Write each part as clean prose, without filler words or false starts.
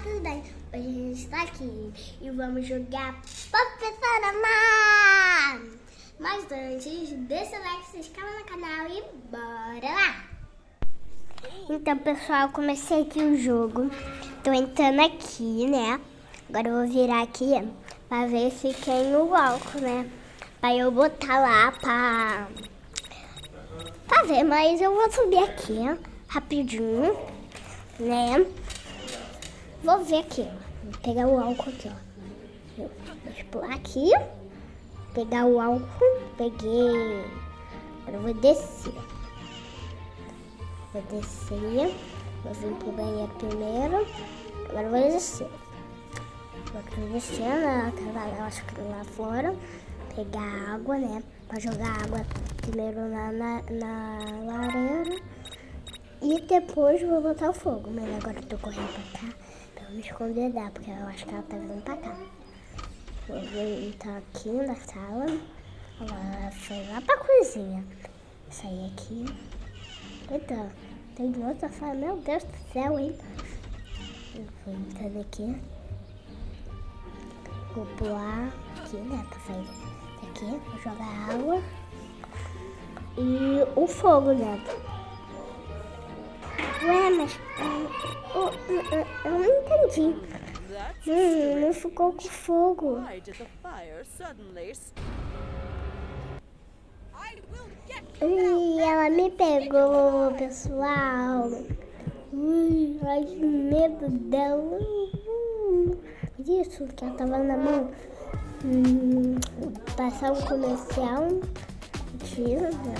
tudo bem? Hoje a gente está aqui e vamos jogar Professora Má! Mas antes, deixa o like, se inscreva no canal e bora lá! Então, pessoal, comecei aqui o jogo. Tô entrando aqui, né? Agora eu vou virar aqui pra ver se tem o álcool, né? Pra eu botar lá pra ver, mas eu vou subir aqui, rapidinho, né? Vou ver aqui, vou pegar o álcool aqui, ó. Deixa eu pular aqui, pegar o álcool, peguei. Agora eu vou descer. Vou vir pro banheiro primeiro. Agora eu vou descer. Vou descendo, acho que lá fora, pegar água, né? Pra jogar água primeiro na lareira. E depois vou botar o fogo. Mas agora eu tô correndo pra cá pra me esconder dela, porque eu acho que ela tá vindo pra cá. Vou ver, então aqui na sala. Ela foi lá pra cozinha. Saí aqui. Então, tem outra sala. Meu Deus do céu, hein? Eu vou entrando aqui. Vou pular aqui, né? Pra sair daqui. Vou jogar água. E o fogo dentro. Ué, mas eu não entendi. Não ficou com fogo. Ui, ela me pegou, pessoal. Ui, ai, que medo dela. Isso, que ela tava na mão. Passar um comercial. Tira, né?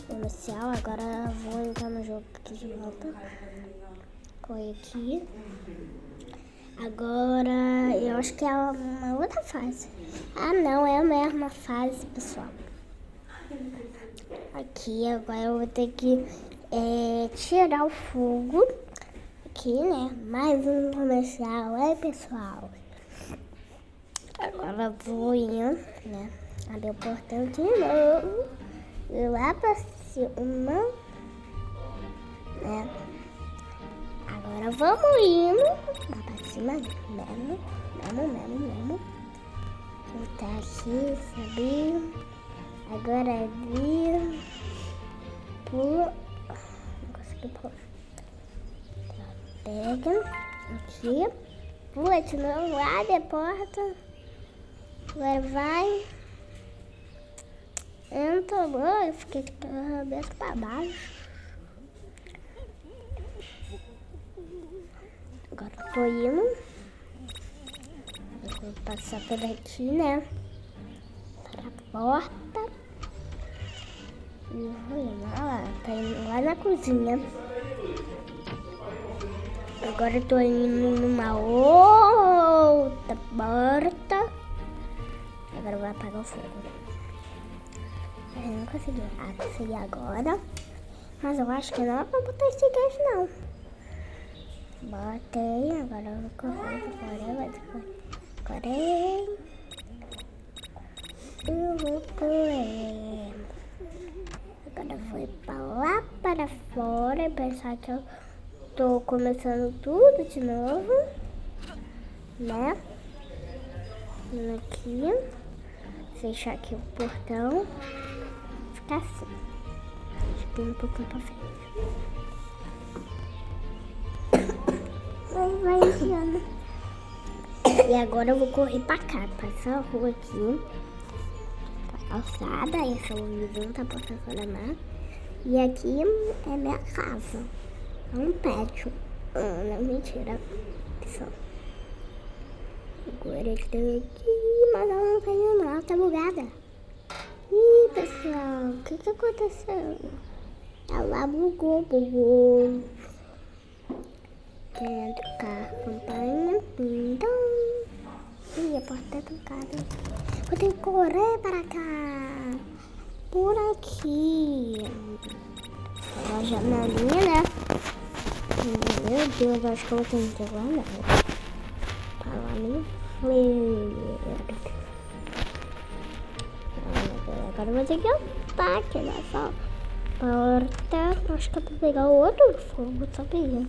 Comercial, agora vou entrar no jogo aqui de volta. Corre aqui. Agora eu acho que é uma outra fase. Ah não, é a mesma fase, pessoal. Aqui agora eu vou ter que tirar o fogo. Aqui, né? Mais um comercial, pessoal. Agora vou indo, né? Abrir o portão de novo. E lá pra cima, né? Agora vamos indo lá pra cima, mesmo. Voltar aqui, subir. Agora é vir. Pula. Não consegui pular. Pega aqui. Pula de novo, abre a porta. Agora vai. Entra, eu fiquei com a cabeça pra baixo. Agora eu tô indo. Eu vou passar por aqui, né? Para a porta. E vou indo lá. Tá indo lá na cozinha. Agora eu tô indo numa outra porta. Agora eu vou apagar o fogo. Eu não consegui. Consegui agora. Mas eu acho que não é pra botar esse gás, não. Botei. Agora eu vou correr. Correr. Eu vou correr. Agora eu vou ir pra lá para fora e pensar que eu tô começando tudo de novo. Né? Aqui. Fechar aqui o portão. Ficar assim. Deixa eu ir um pouquinho pra frente. Vai enfiando. E agora eu vou correr pra cá. Passar a rua aqui. Pra calçada. Esse é o vizinho da Professora Má. E aqui é minha casa. É um pátio. Não, mentira. Pessoal. Agora eu estou aqui, mas ela não caiu não, ela tá bugada. Ih, pessoal, o que aconteceu? Ela bugou. Quero tocar a campainha. Ih, a porta tá trancada. Vou ter que correr para cá. Por aqui. A janelinha, né? Meu Deus, acho que eu vou ter que guardar. Tá lá no freezer. Agora eu vou ter que voltar aqui nessa porta. Acho que é pra pegar o outro fogo, sabia?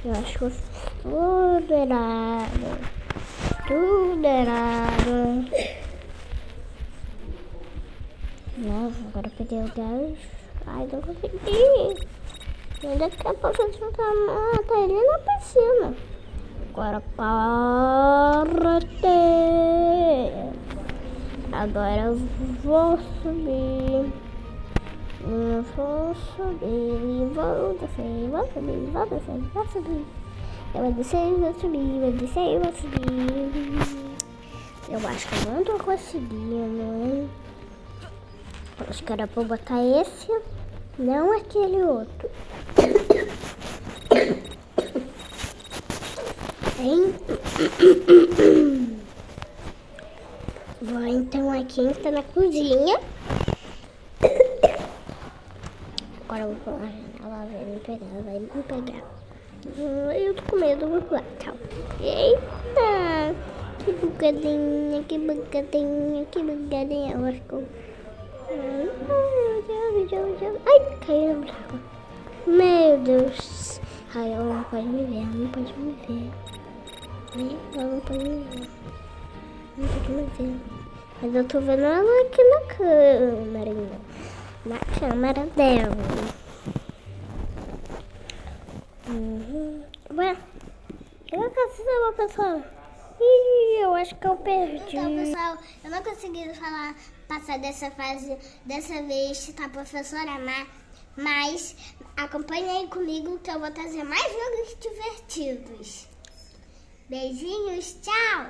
Eu acho que eu fiz tudo errado. Tudo errado. Nossa, agora eu peguei o gás. Ai, não consegui. Ainda que a professora tá ele na piscina. Agora para ter. Agora eu vou subir. Eu vou subir. Vou descer. Vou subir. Vou descer. Vou subir. Eu vou descer e vou subir. Vou descer e vou subir. Eu acho que eu não tô conseguindo. Acho que era pra eu botar esse. Não aquele outro. Hein? Vou então aqui entrar na cozinha. Agora eu vou falar, ela vai me pegar, Eu tô com medo, vou lá, tchau. Eita! Que bugadinha. Eu acho que eu... Ai, caiu no buraco. Meu Deus. Ai, ela não pode me ver, ela não pode me ver. Mas eu tô vendo ela aqui na câmera. Na câmera dela. Ué, eu não pessoal. Ih, eu acho que eu perdi. Então, pessoal, eu não consegui passar dessa fase dessa vez, tá, professora? Mas acompanhe aí comigo que eu vou trazer mais jogos divertidos. Beijinhos, tchau!